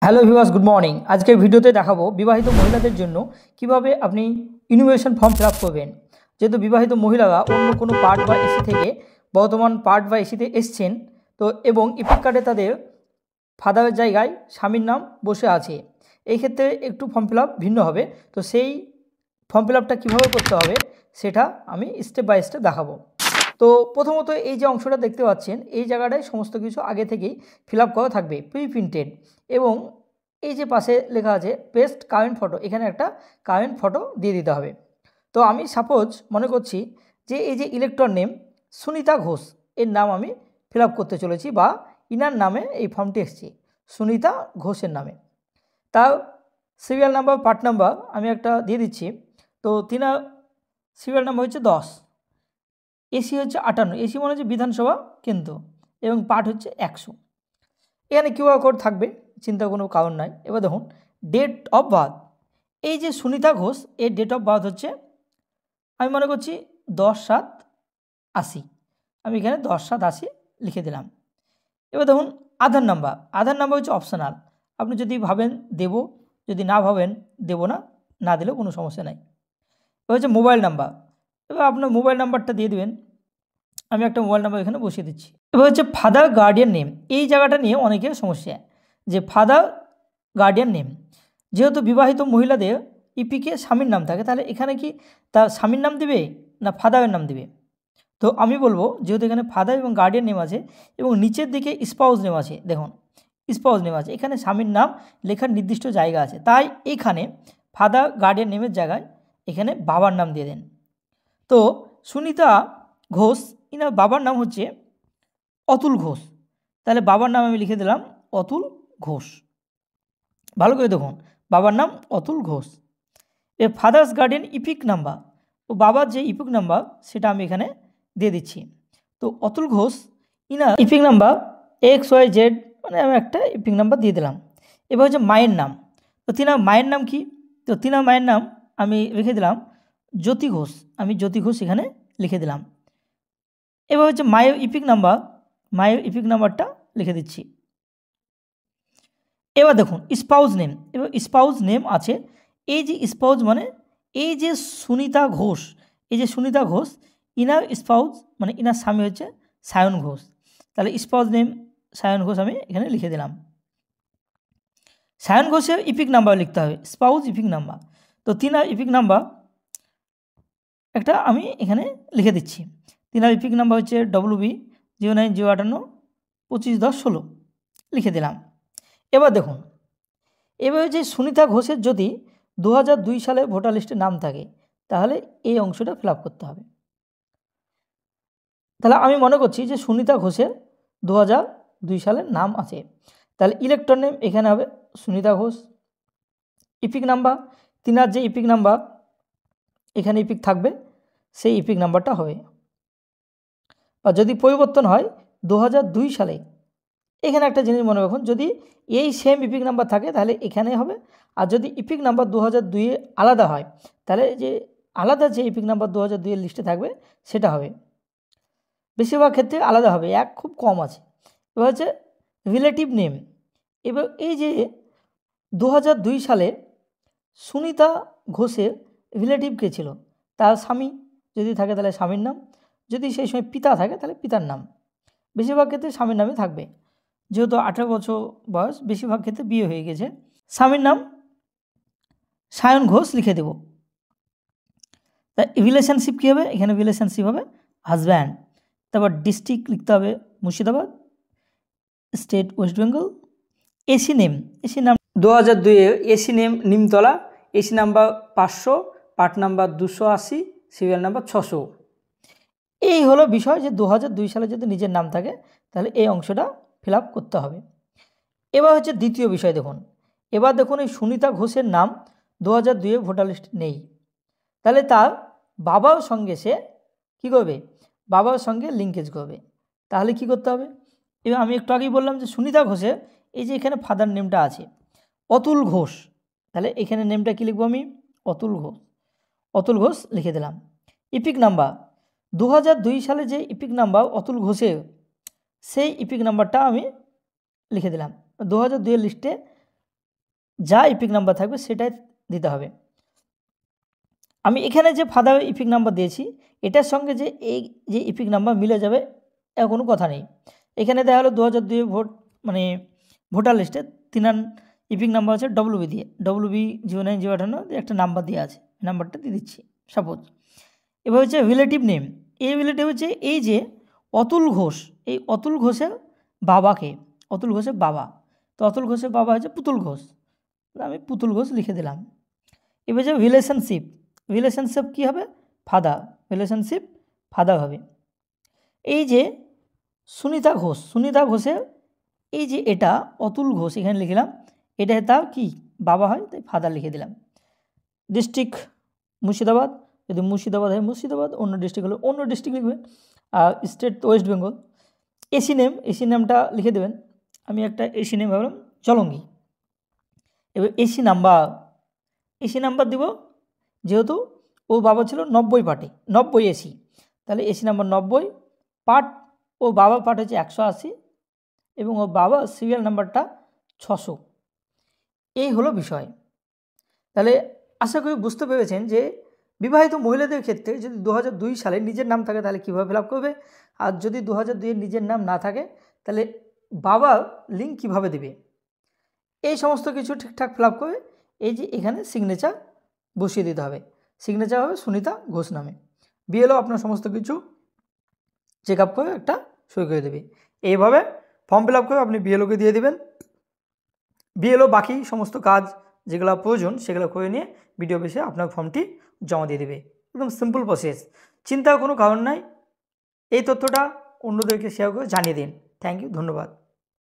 Hello viewers, good morning. আজকের ভিডিওতে দেখাবো বিবাহিত মহিলাদের জন্য কিভাবে আপনি ইনোভেশন ফর্ম ফিল আপ করবেন। যেহেতু বিবাহিত মহিলারা অন্য কোনো পার্ট বা এসি থেকে বর্তমান পার্ট বা এসিতে এসছেন, তো এবং ইপিক কার্ডে তাদের ফাদারের জায়গায় স্বামীর নাম বসে আছে, এই ক্ষেত্রে একটু ফর্ম ফিল আপ ভিন্ন হবে। তো সেই ফর্ম ফিল আপটা কীভাবে করতে হবে সেটা আমি স্টেপ বাই স্টেপ দেখাবো। তো প্রথমত এই যে অংশটা দেখতে পাচ্ছেন, এই জায়গাটায় সমস্ত কিছু আগে থেকেই ফিল আপ করা থাকবে, প্রি প্রিন্টেড। এবং এই যে পাশে লেখা আছে পেস্ট কারেন্ট ফটো, এখানে একটা কারেন্ট ফটো দিয়ে দিতে হবে। তো আমি সাপোজ মনে করছি যে এই যে ইলেকট্রন নেম সুনিতা ঘোষ, এর নাম আমি ফিল আপ করতে চলেছি, বা ইনার নামে এই ফর্মটি এসেছে সুনিতা ঘোষের নামে। তার সিরিয়াল নাম্বার, পার্ট নাম্বার আমি একটা দিয়ে দিচ্ছি। তো তিনার সিরিয়াল নাম্বার হচ্ছে 10, এসি হচ্ছে 58, এসি মনে হচ্ছে বিধানসভা কেন্দ্র, এবং পার্ট হচ্ছে 100। এখানে কিউআর কোড থাকবে, চিন্তা কোনো কারণ নাই। এবার দেখুন ডেট অফ বার্থ, এই যে সুনিতা ঘোষ এর ডেট অফ বার্থ হচ্ছে, আমি মনে করছি 10/7/80, আমি এখানে 10/7/80 লিখে দিলাম। এবার দেখুন আধার নাম্বার, আধার নাম্বার হচ্ছে অপশনাল, আপনি যদি ভাবেন দেব, যদি না ভাবেন দেব না, না দিলেও কোনো সমস্যা নাই। এবার হচ্ছে মোবাইল নাম্বার, এবার আপনার মোবাইল নাম্বারটা দিয়ে দেবেন, আমি একটা মোবাইল নাম্বার এখানে বসিয়ে দিচ্ছি। এবার হচ্ছে ফাদার গার্ডিয়ান নেম, এই জায়গাটা নিয়ে অনেকের সমস্যা, যে ফাদার গার্ডিয়ান নেম, যেহেতু বিবাহিত মহিলাদের ইপিকে স্বামীর নাম থাকে, তাহলে এখানে কি তার স্বামীর নাম দেবে না ফাদারের নাম দেবে? তো আমি বলবো যেহেতু এখানে ফাদার এবং গার্ডিয়ান নেম আছে এবং নিচের দিকে স্পাউস নেম আছে, দেখুন স্পাউস নেম আছে, এখানে স্বামীর নাম লেখার নির্দিষ্ট জায়গা আছে, তাই এখানে ফাদার গার্ডিয়ান নেমের জায়গায় এখানে বাবার নাম দিয়ে দেন। তো সুনিতা ঘোষ, ইনার বাবার নাম হচ্ছে অতুল ঘোষ, তাহলে বাবার নাম আমি লিখে দিলাম অতুল ঘোষ। ভালো করে দেখুন, বাবার নাম অতুল ঘোষ। এর ফাদার্স গার্ডিয়ান ইপিক নাম্বার, ও বাবার যে ইপিক নাম্বার সেটা আমি এখানে দিয়ে দিচ্ছি। তো Atul Ghosh inner epic number XYZ, মানে আমি একটা ইপিক নাম্বার দিয়ে দিলাম। এবার হচ্ছে মায়ের নাম, তো তিনার মায়ের নাম কি? তো তিনার মায়ের নাম আমি রেখে দিলাম জ্যোতি ঘোষ, আমি জ্যোতি ঘোষ এখানে লিখে দিলাম। এবার হচ্ছে মায়ের ইপিক নাম্বার, মায়ের ইপিক নাম্বারটা লিখে দিচ্ছি। এবার দেখুন স্পাউস নেম, এবার স্পাউস নেম আছে, এই যে স্পাউস মানে এই যে সুনিতা ঘোষ, এই যে সুনিতা ঘোষ ইনার স্পাউস মানে ইনার স্বামী হচ্ছে সায়ন ঘোষ, তাহলে স্পাউস নেম সায়ন ঘোষ আমি এখানে লিখে দিলাম। সায়ন ঘোষের ইপিক নাম্বার লিখতে হবে, স্পাউস ইপিক নাম্বার। তো তিনার ইপিক নাম্বার একটা আমি এখানে লিখে দিচ্ছি, তিনার ইপিক নাম্বার হচ্ছে WB0905821016 লিখে দিলাম। এবার দেখুন, এবার যে সুনিতা ঘোষের যদি 2002 সালে ভোটার লিস্টে নাম থাকে, তাহলে এই অংশটা ফিল আপ করতে হবে। তাহলে আমি মনে করছি যে সুনিতা ঘোষের 2002 সালের নাম আছে, তাহলে ইলেকট্রন নেম এখানে হবে সুনিতা ঘোষ। ইপিক নাম্বার, তিনার যে ইপিক নাম্বার এখানে ইপিক থাকবে, সেই ইপিক নাম্বারটা হবে। বা যদি পরিবর্তন হয় 2002 সালে, এখানে একটা জিনিস মনে রাখুন, যদি এই সেম ইপিক নাম্বার থাকে তাহলে এখানে হবে, আর যদি ইপিক নাম্বার 2002 আলাদা হয় তাহলে যে আলাদা যে ইপিক নাম্বার 2002 এর লিস্টে থাকবে সেটা হবে। বেশিরভাগ ক্ষেত্রে আলাদা হবে, এক খুব কম আছে। এবার হচ্ছে রিলেটিভ নেম, এবার এই যে 2002 সালে সুনিতা ঘোষের রিলেটিভ কে ছিল, তার স্বামী যদি থাকে তাহলে স্বামীর নাম, যদি সেই সময় পিতা থাকে তাহলে পিতার নাম। বেশিরভাগ ক্ষেত্রে স্বামীর নামে থাকবে, যেহেতু 18 বছর বয়স, বেশিরভাগ ক্ষেত্রে বিয়ে হয়ে গেছে। স্বামীর নাম সায়ন ঘোষ লিখে দেব। তা রিলেশনশিপ কী হবে, এখানে রিলেশনশিপ হবে হাজব্যান্ড। তারপর ডিস্ট্রিক্ট লিখতে হবে Murshidabad, state west Bengal. AC name, AC নাম 2002 AC name Nimtala, AC number 500, part number 280, serial number 600। এই হলো বিষয়, যে 2002 সালে যদি নিজের নাম থাকে তাহলে এই অংশটা ফিল আপ করতে হবে। এবার হচ্ছে দ্বিতীয় বিষয়, দেখুন এবার দেখুন এই সুনিতা ঘোষের নাম 2002 ভোটার লিস্ট নেই, তাহলে তার বাবার সঙ্গে সে কী করবে, বাবার সঙ্গে লিঙ্কেজ করবে। তাহলে কি করতে হবে, এবার আমি একটু আগেই বললাম যে সুনিতা ঘোষের এই যে এখানে ফাদার নেমটা আছে অতুল ঘোষ, তাহলে এখানে নেমটা কী লিখবো আমি, অতুল ঘোষ। অতুল ঘোষ লিখে দিলাম। ইপিক নাম্বার 2002 সালে যে ইপিক নাম্বার অতুল ঘোষের, সেই ইপিক নাম্বারটা আমি লিখে দিলাম। 2002 লিস্টে যা ইপিক নাম্বার থাকবে সেটাই দিতে হবে। আমি এখানে যে ফাদার ইপিক নাম্বার দিয়েছি এটার সঙ্গে যে এই যে ইপিক নাম্বার মিলে যাবে এর কোনো কথা নেই। এখানে দেখা হলো 2002 ভোট মানে ভোটার লিস্টে 3 ইপিক নাম্বার আছে WB দিয়ে, WB 09-058 একটা নাম্বার দেওয়া আছে, নাম্বারটা দিয়ে দিচ্ছি সাপোজ। এবার হচ্ছে রিলেটিভ নেম, এই রিলেটিভ হচ্ছে এই যে অতুল ঘোষ, এই অতুল ঘোষের বাবাকে, অতুল ঘোষের বাবা, তো অতুল ঘোষের বাবা হচ্ছে পুতুল ঘোষ, আমি পুতুল ঘোষ লিখে দিলাম। এবার যে রিলেশনশিপ, রিলেশনশিপ কী হবে? ফাদার, রিলেশনশিপ ফাদার হবে। এই যে সুনিতা ঘোষ, সুনিতা ঘোষের এই যে এটা অতুল ঘোষ এখানে লিখলাম, এটা তার কি বাবা হয়, তাই ফাদার লিখে দিলাম। ডিস্ট্রিক্ট মুর্শিদাবাদ, যদি মুর্শিদাবাদ হয় মুর্শিদাবাদ, অন্য ডিস্ট্রিক্ট হলে অন্য ডিস্ট্রিক্ট লিখবেন। আর state west Bengal. AC name, AC নামটা লিখে দেবেন। আমি একটা এসি নেম ভাবলাম জলঙ্গি। এবার এসি নাম্বার, এসি নাম্বার দিব, যেহেতু ও বাবা ছিল 90 পার্টে, 90 এসি, তাহলে এসি নাম্বার 90 পার্ট, ও বাবার পার্ট হচ্ছে 180 এবং ওর বাবা সিরিয়াল নাম্বারটা 600। এই হলো বিষয়। তাহলে আশা করি বুঝতে পেরেছেন যে বিবাহিত মহিলাদের ক্ষেত্রে যদি 2002 সালে নিজের নাম থাকে তাহলে কীভাবে ফিল আপ করবে, আর যদি 2002 নিজের নাম না থাকে তাহলে বাবার লিঙ্ক কীভাবে দেবে, এই সমস্ত কিছু ঠিকঠাক ফিল আপ করে এই যে এখানে সিগনেচার বসিয়ে দিতে হবে। সিগনেচার হবে সুনিতা ঘোষ নামে। বিএলও আপনার সমস্ত কিছু চেক আপ করে একটা সই করে দেবে। এইভাবে ফর্ম ফিল আপ করে আপনি বিএলওকে দিয়ে দেবেন। বিএলও বাকি সমস্ত কাজ যেগুলো প্রয়োজন সেগুলো করে নিয়ে বিডিও অফিসে আপনার ফর্মটি জমা দিয়ে দেবে। একদম সিম্পল প্রসেস, চিন্তার কোনো কারণ নাই। এই তথ্যটা অন্যদেরকে শেয়ার করে জানিয়ে দিন। থ্যাংক ইউ, ধন্যবাদ।